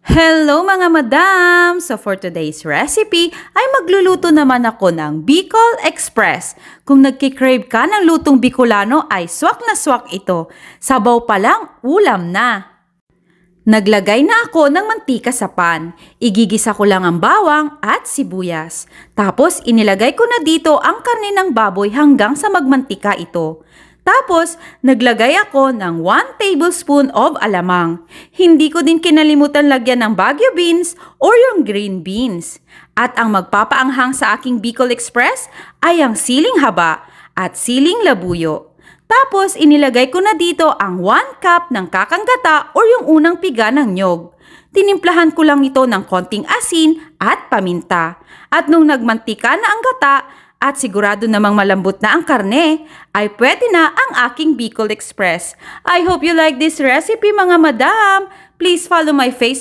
Hello mga madam! So for today's recipe ay magluluto naman ako ng Bicol Express. Kung nagkikrave ka ng lutong Bicolano ay swak na swak ito. Sabaw pa lang, ulam na. Naglagay na ako ng mantika sa pan. Igigisa ko lang ang bawang at sibuyas. Tapos inilagay ko na dito ang karne ng baboy hanggang sa magmantika ito. Tapos, naglagay ako ng 1 tablespoon of alamang. Hindi ko din kinalimutan lagyan ng Baguio beans or yung green beans. At ang magpapaanghang sa aking Bicol Express ay ang siling haba at siling labuyo. Tapos, inilagay ko na dito ang 1 cup ng kakanggata or yung unang piga ng nyog. Tinimplahan ko lang ito ng konting asin at paminta. At nung nagmantika na ang gata, at sigurado namang malambot na ang karne, ay pwede na ang aking Bicol Express. I hope you like this recipe mga madam. Please follow my Facebook